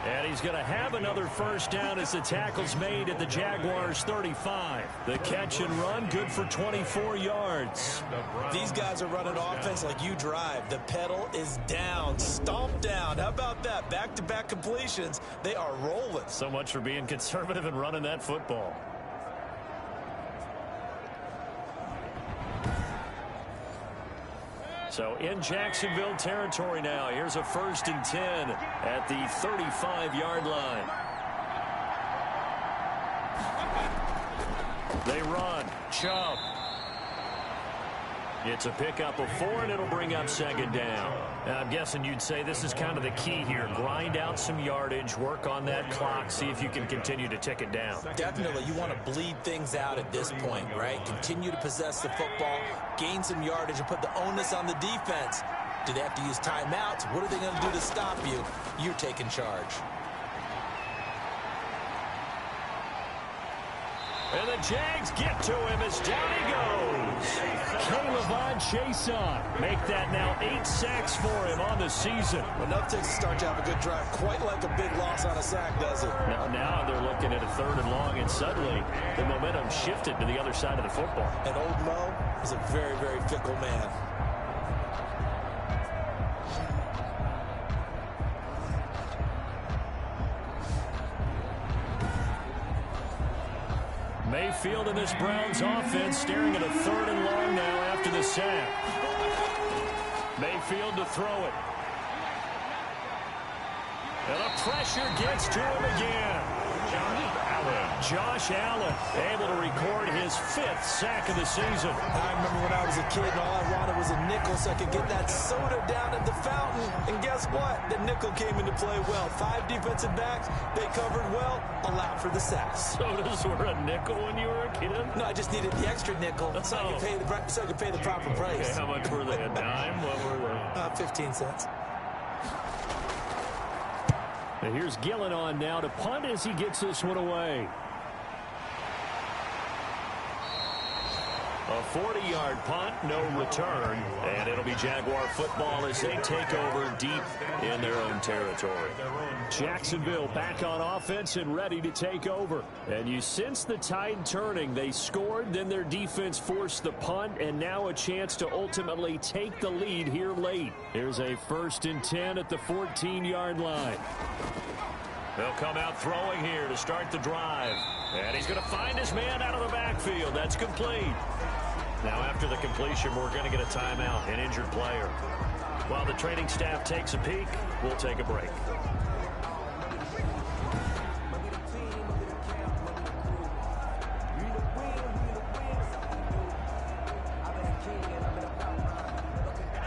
And he's going to have another 1st down as the tackle's made at the Jaguars' 35. The catch and run, good for 24 yards. These guys are running offense like you drive. The pedal is down, stomp down. How about that? Back-to-back completions. They are rolling. So much for being conservative and running that football. So in Jacksonville territory now. Here's a 1st and 10 at the 35-yard line. They run. Chubb. It's a pickup of 4, and it'll bring up 2nd down. Now, I'm guessing you'd say this is kind of the key here. Grind out some yardage, work on that clock, see if you can continue to tick it down. Definitely. You want to bleed things out at this point, right? Continue to possess the football, gain some yardage, and put the onus on the defense. Do they have to use timeouts? What are they going to do to stop you? You're taking charge. And the Jags get to him as down he goes. Caleb Chason. Make that now 8 sacks for him on the season. Enough takes to start to have a good drive. Quite like a big loss on a sack, does it? Now they're looking at a 3rd and long, and suddenly the momentum shifted to the other side of the football. And old Mo is a very, very fickle man. Mayfield in this Browns offense staring at a 3rd and long now after the sack. Mayfield to throw it. And the pressure gets to him again. Josh Allen able to record his 5th sack of the season. I remember when I was a kid and all I wanted was a nickel so I could get that soda down at the fountain. And guess what? The nickel came into play well. 5 defensive backs, they covered well, allowed for the sacks. Sodas were a nickel when you were a kid? No, I just needed the extra nickel so I could pay the proper price. Okay, how much were they? A dime? What were they? 15 cents. And here's Gillen on now to punt as he gets this one away. A 40-yard punt, no return, and it'll be Jaguar football as they take over deep in their own territory. Jacksonville back on offense and ready to take over. And you sense the tide turning. They scored, then their defense forced the punt, and now a chance to ultimately take the lead here late. Here's a 1st and 10 at the 14-yard line. They'll come out throwing here to start the drive. And he's going to find his man out of the backfield. That's complete. Now after the completion, we're going to get a timeout, an injured player. While the training staff takes a peek, we'll take a break.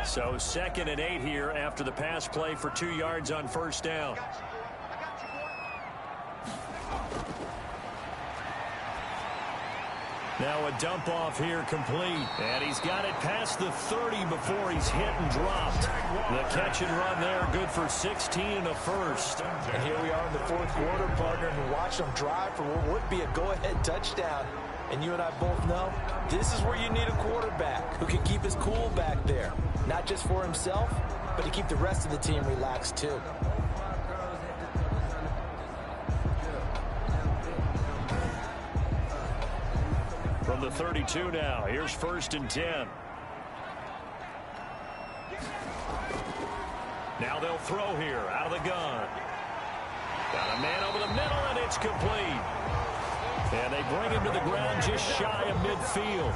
So 2nd and 8 here after the pass play for 2 yards on 1st down. Now a dump off here complete. And he's got it past the 30 before he's hit and dropped. The catch and run there, good for 16 and a 1st. And here we are in the 4th quarter, partner, and watch them drive for what would be a go-ahead touchdown. And you and I both know this is where you need a quarterback who can keep his cool back there. Not just for himself, but to keep the rest of the team relaxed too. From the 32 now, here's 1st and 10. Now they'll throw here out of the gun. Got a man over the middle, and it's complete. And they bring him to the ground just shy of midfield.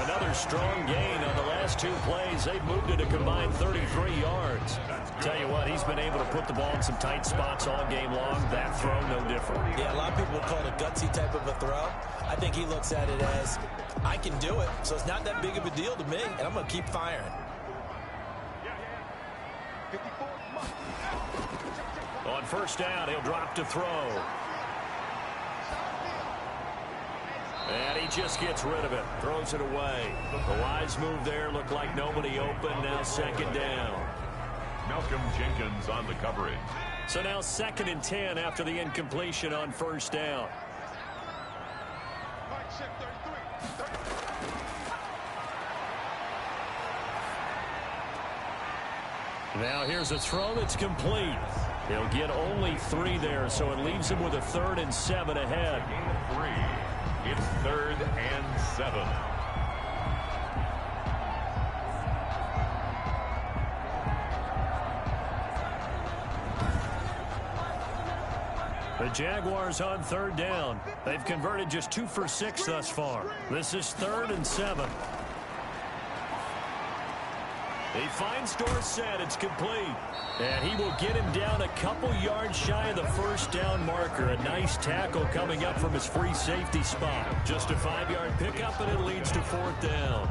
Another strong gain on the last 2 plays. They've moved it a combined 33 yards. Tell you what, he's been able to put the ball in some tight spots all game long. That throw, no different. Yeah, a lot of people would call it a gutsy type of a throw. I think he looks at it as, I can do it, so it's not that big of a deal to me, and I'm going to keep firing. On 1st down, he'll drop to throw. And he just gets rid of it, throws it away. The wise move there, looked like nobody open, now 2nd down. Malcolm Jenkins on the coverage. So now 2nd and 10 after the incompletion on 1st down. Now here's a throw that's complete. He'll get only 3 there, so it leaves him with a 3rd and 7 ahead. Gain of 3. It's 3rd and 7. The Jaguars on 3rd down. They've converted just 2 for 6 thus far. This is 3rd and 7. He finds Dorsett. It's complete. And he will get him down a couple yards shy of the 1st down marker. A nice tackle coming up from his free safety spot. Just a 5-yard pickup, and it leads to 4th down.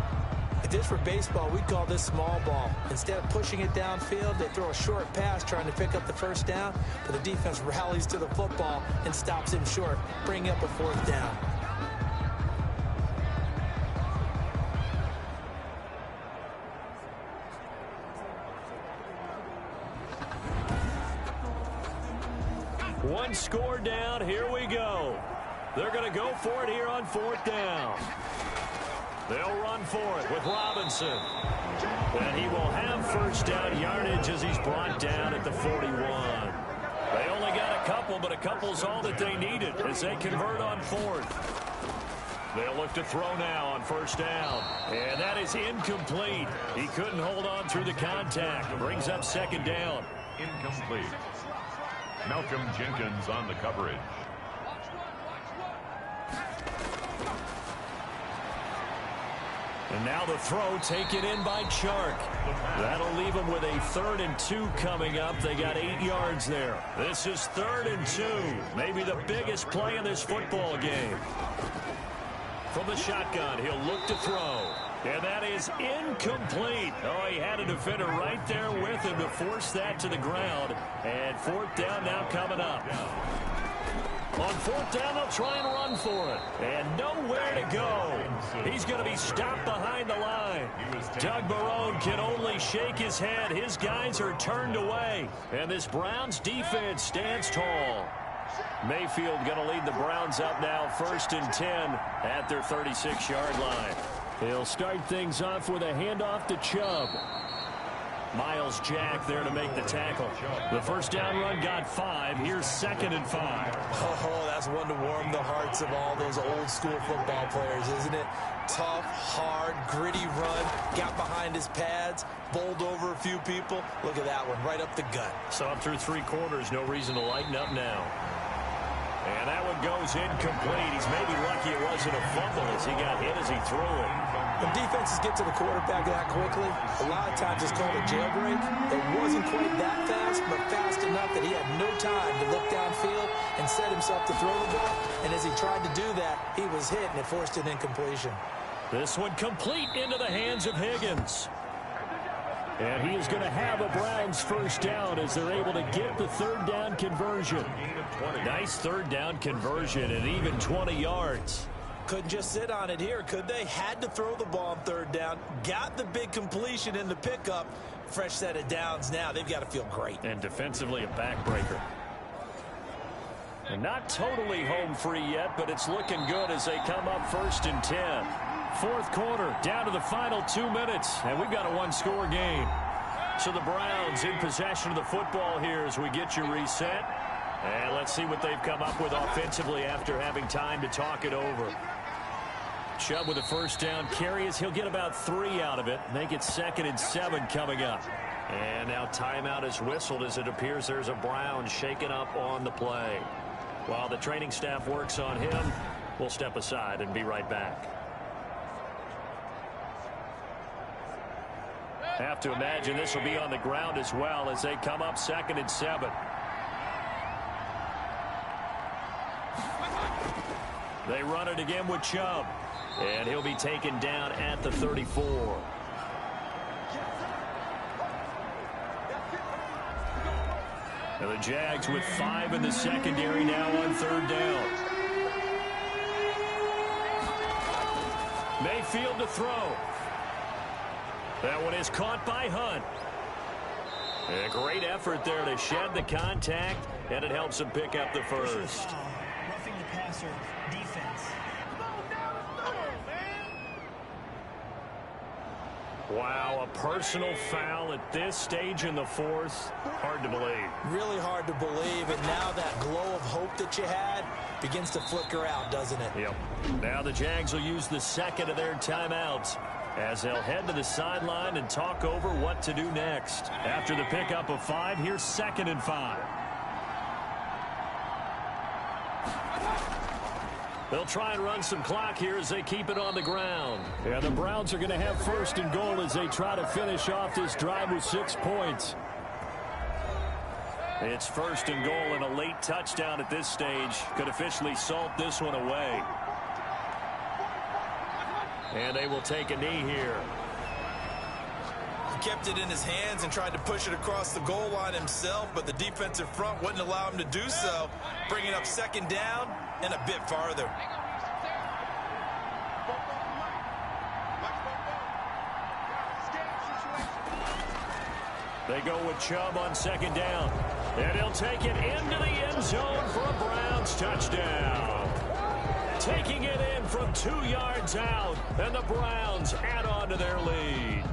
If this were baseball, we'd call this small ball. Instead of pushing it downfield, they throw a short pass trying to pick up the 1st down, but the defense rallies to the football and stops him short, bringing up a 4th down. One score down. Here we go. They're going to go for it here on 4th down. They'll run for it with Robinson. And he will have 1st down yardage as he's brought down at the 41. They only got a couple, but a couple's all that they needed as they convert on 4th. They'll look to throw now on 1st down. And that is incomplete. He couldn't hold on through the contact. Brings up 2nd down. Incomplete. Malcolm Jenkins on the coverage. And now the throw taken in by Chark. That'll leave him with a 3rd and 2 coming up. They got 8 yards there. This is 3rd and 2. Maybe the biggest play in this football game. From the shotgun, he'll look to throw. And that is incomplete. Oh, he had a defender right there with him to force that to the ground. And 4th down now coming up. On 4th down, they'll try and run for it. And nowhere to go. He's going to be stopped behind the line. Doug Marrone can only shake his head. His guys are turned away. And this Browns defense stands tall. Mayfield going to lead the Browns up now 1st and 10 at their 36-yard line. He'll start things off with a handoff to Chubb. Miles Jack there to make the tackle. The 1st down run got 5. Here's 2nd and 5. Oh, that's one to warm the hearts of all those old-school football players, isn't it? Tough, hard, gritty run. Got behind his pads, bowled over a few people. Look at that one, right up the gut. So up through 3 quarters, no reason to lighten up now. And that one goes incomplete. He's maybe lucky it wasn't a fumble as he got hit as he threw it. When defenses get to the quarterback that quickly, a lot of times it's called a jailbreak. It wasn't quite that fast, but fast enough that he had no time to look downfield and set himself to throw the ball. And as he tried to do that, he was hit, and it forced an incompletion. This one complete into the hands of Higgins. And he is going to have a Browns 1st down as they're able to get the 3rd down conversion. Nice 3rd down conversion and even 20 yards. Couldn't just sit on it here, could they? Had to throw the ball on 3rd down. Got the big completion in the pickup. Fresh set of downs now. They've got to feel great. And defensively a backbreaker. And not totally home free yet, but it's looking good as they come up 1st and 10. 4th quarter, down to the final 2 minutes, and we've got a 1-score game. So the Browns in possession of the football here as we get you reset. And let's see what they've come up with offensively after having time to talk it over. Chubb with a 1st down carry as he'll get about 3 out of it. Make it 2nd and 7 coming up. And now timeout is whistled as it appears there's a Brown shaken up on the play. While the training staff works on him, we'll step aside and be right back. Have to imagine this will be on the ground as well as they come up 2nd and 7. They run it again with Chubb. And he'll be taken down at the 34. And the Jags with 5 in the secondary now on 3rd down. Mayfield to throw. That one is caught by Hunt. A great effort there to shed the contact, and it helps him pick up the 1st. Roughing the passer defense. Wow, a personal foul at this stage in the fourth. Hard to believe. Really hard to believe, and now that glow of hope that you had begins to flicker out, doesn't it? Yep. Now the Jags will use the second of their timeouts as they'll head to the sideline and talk over what to do next. After the pickup of 5, here's 2nd and 5. They'll try and run some clock here as they keep it on the ground. And the Browns are going to have 1st and goal as they try to finish off this drive with 6 points. It's 1st and goal, and a late touchdown at this stage could officially salt this one away. And they will take a knee here. He kept it in his hands and tried to push it across the goal line himself, but the defensive front wouldn't allow him to do so, bringing up 2nd down and a bit farther. They go with Chubb on 2nd down. And he'll take it into the end zone for a Browns touchdown. Taking it in from 2 yards out, and the Browns add on to their lead.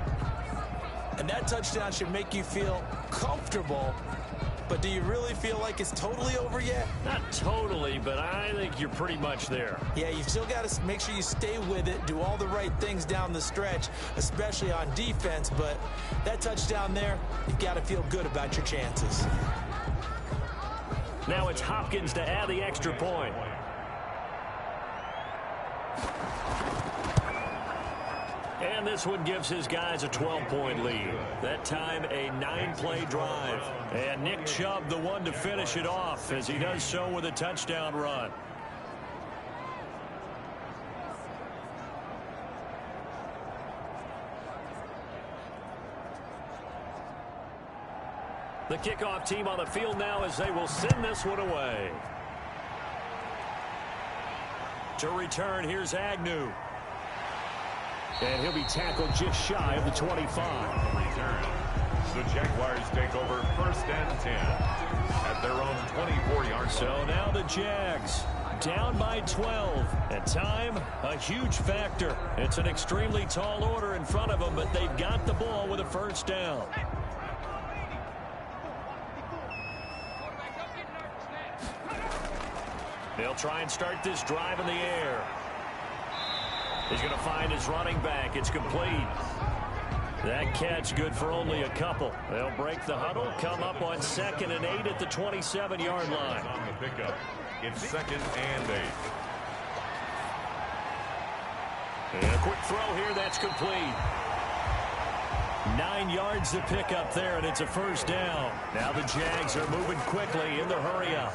And that touchdown should make you feel comfortable. But do you really feel like it's totally over yet? Not totally, but I think you're pretty much there. Yeah, you've still got to make sure you stay with it, do all the right things down the stretch, especially on defense. But that touchdown there, you've got to feel good about your chances. Now it's Hopkins to add the extra point. And this one gives his guys a 12-point lead. That time, a 9-play drive. And Nick Chubb, the one to finish it off, as he does so with a touchdown run. The kickoff team on the field now as they will send this one away. To return, here's Agnew. And he'll be tackled just shy of the 25. Return. The Jaguars take over 1st and 10 at their own 24-yard. So now the Jags down by 12. And time, a huge factor. It's an extremely tall order in front of them, but they've got the ball with a 1st down. They'll try and start this drive in the air. He's going to find his running back. It's complete. That catch good for only a couple. They'll break the huddle, come up on 2nd and 8 at the 27-yard line. On the pickup, it's 2nd and 8. And a quick throw here, that's complete. 9 yards to pick up there, and it's a 1st down. Now the Jags are moving quickly in the hurry up.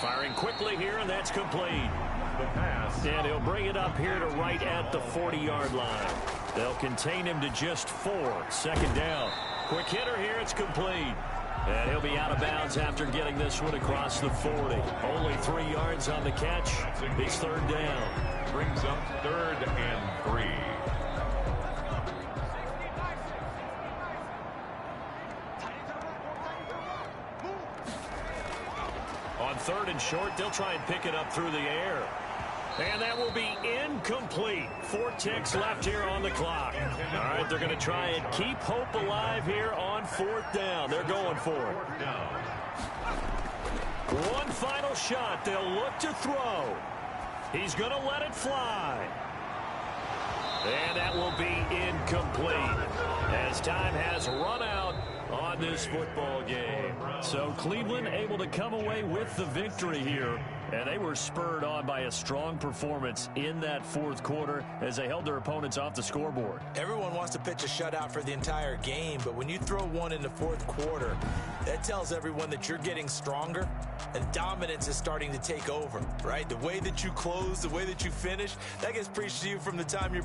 Firing quickly here, and that's complete. The pass. And he'll bring it up here to right at the 40-yard line. They'll contain him to just 4. 2nd down. Quick hitter here, it's complete. And he'll be out of bounds after getting this one across the 40. Only 3 yards on the catch. It's 3rd down. Brings up 3rd and 3. On 3rd and short, they'll try and pick it up through the air. And that will be incomplete. 4 ticks left here on the clock. All right, they're going to try and keep hope alive here on 4th down. They're going for it. One final shot. They'll look to throw. He's going to let it fly. And that will be incomplete as time has run out on this football game. So Cleveland able to come away with the victory here, and they were spurred on by a strong performance in that 4th quarter as they held their opponents off the scoreboard. Everyone wants to pitch a shutout for the entire game, but when you throw one in the 4th quarter, that tells everyone that you're getting stronger and dominance is starting to take over, right? The way that you close, the way that you finish, that gets preached to you from the time you're...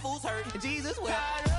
fools hurt. Jesus will.